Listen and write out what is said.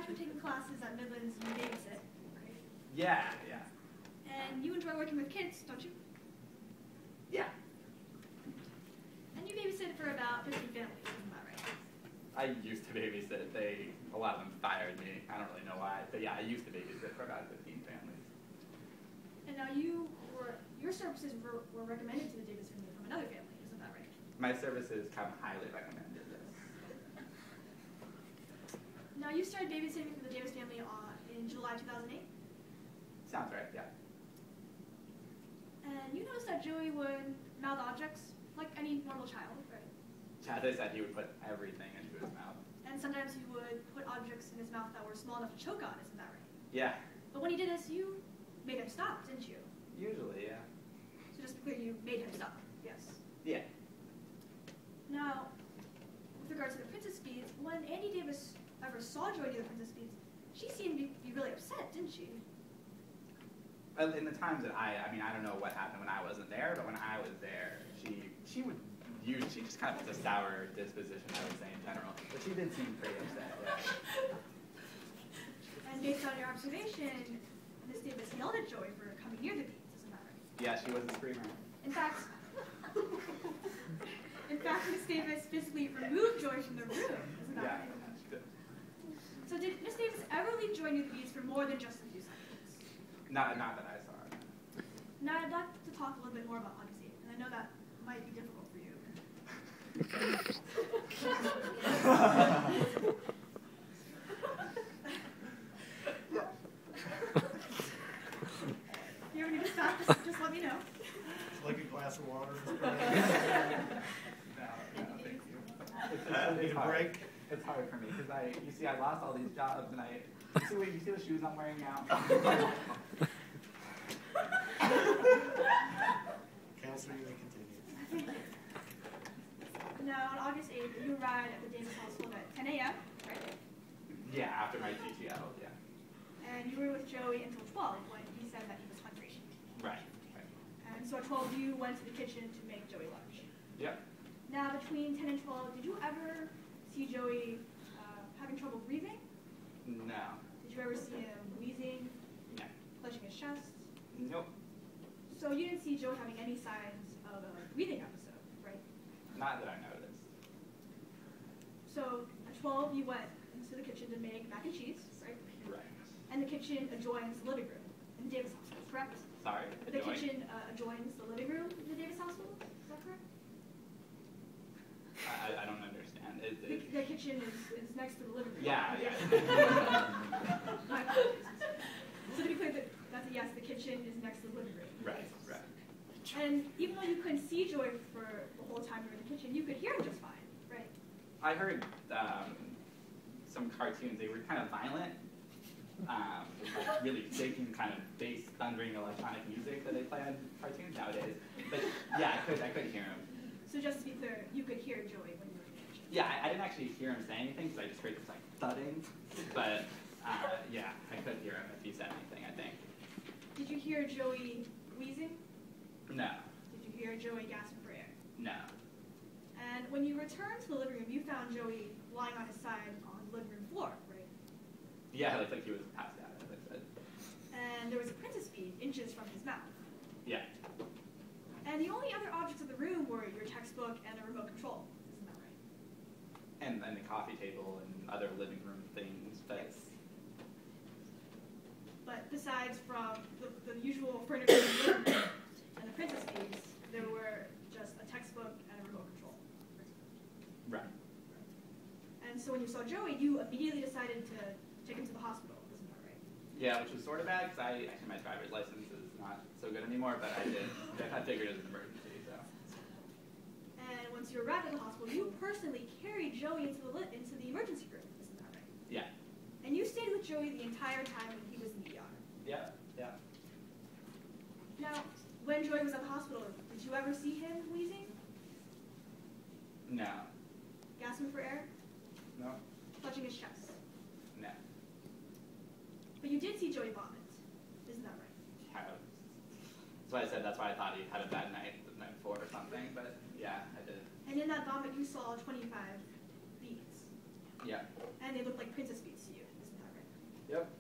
you were taking classes at Midlands, you babysit, right? Yeah, yeah. And you enjoy working with kids, don't you? Yeah. And you babysit for about 50 families, isn't that right? I used to babysit. A lot of them fired me. I don't really know why. But yeah, I used to babysit for about 15 families. And now your services were recommended to the Davis family from another family, isn't that right? My services come highly recommended, yes. Now you started babysitting for the Davis family in July 2008? Sounds right, yeah. And you noticed that Joey would mouth objects like any normal child, right? As I said, he would put everything into his mouth. And sometimes he would put objects in his mouth that were small enough to choke on, isn't that right? Yeah. But when he did this, you made him stop, didn't you? Usually, yeah. So just to be clear, you made him stop, yes. Yeah. Now, with regards to the princess beads, when Andy Davis ever saw Joey do the princess beads, she seemed to be really upset, didn't she? Well, in the times that I don't know what happened when I wasn't there, but when I was there, she just kind of has a sour disposition, I would say, in general. But she did seem pretty upset, yeah. And based on your observation, Miss Davis yelled at Joey for coming near the beads, isn't that right? Yeah, she was a screamer. In fact, Miss Davis physically removed Joey from the room, isn't that right? Yeah, she did. So did Miss Davis ever leave Joey near the beads for more than just a few seconds? Not that I saw. Now I'd like to talk a little bit more about August 8th, and I know that might be difficult for you. If you ever need to stop, just let me know. It's like a glass of water. No, thank you. Need a break? It's hard for me because you see, I lost all these jobs, and you see the shoes I'm wearing now. Counselor, you may continue. Now, on August 8th, you arrived at the Davis household at 10 a.m., right? Yeah, after my GTL, yeah. And you were with Joey until 12 when he said that he was hungry. Right. And so at 12, you went to the kitchen to make Joey lunch. Yep. Now, between 10 and 12, did you ever see Joey having trouble breathing? No. Did you ever see him wheezing? No. Clutching his chest? Nope. So you didn't see Joey having any signs of a breathing episode, right? Not that I noticed. So at 12, you went into the kitchen to make mac and cheese, right? Right. And the kitchen adjoins the living room in the Davis household, correct? Sorry. The kitchen adjoins the living room in the Davis household, is that correct? I don't understand. The kitchen is next to the living room. Yeah. My apologies. So to be clear, that's a yes, the kitchen is next to the living room. Right. And even though you couldn't see Joey for the whole time you were in the kitchen, you could hear him just fine, right? I heard some cartoons. They were kind of violent. Like really shaking, kind of bass, thundering electronic music that they play on cartoons nowadays. But yeah, I could hear him. So just to be clear, you could hear Joey when you were in the kitchen? Yeah, I didn't actually hear him say anything because I just heard this like thudding. But yeah, I could hear him if he said anything, I think. Did you hear Joey wheezing? No. Did you hear Joey gasping for air? No. And when you returned to the living room, you found Joey lying on his side on the living room floor, right? Yeah, it looked like he was passed out, as I said. And there was a princess bead inches from his mouth. Yeah. And the only other objects in the room were your textbook and a remote control. Isn't that right? And the coffee table and other living room things. But besides from the usual furniture in the living room and the princess beads, there were just a textbook and a remote control. Right. And so when you saw Joey, you immediately decided to take him to the hospital. Isn't that right? Yeah, which was sort of bad because actually my driver's license is not so good anymore, but I figured it was an emergency, so. And once you arrived at the hospital, you personally carried Joey into the emergency room. Isn't that right? Yeah. And you stayed with Joey the entire time when he was in the ER. Yeah. Now, when Joey was at the hospital, did you ever see him wheezing? No. Gasping for air? No. Clutching his chest? No. But you did see Joey vomit. Isn't that right? Yeah. That's why I said that's why I thought he had a bad night the night before or something, but yeah, I did. And in that vomit, you saw 25 beads. Yeah. And they looked like princess beads to you. Isn't that right? Yep.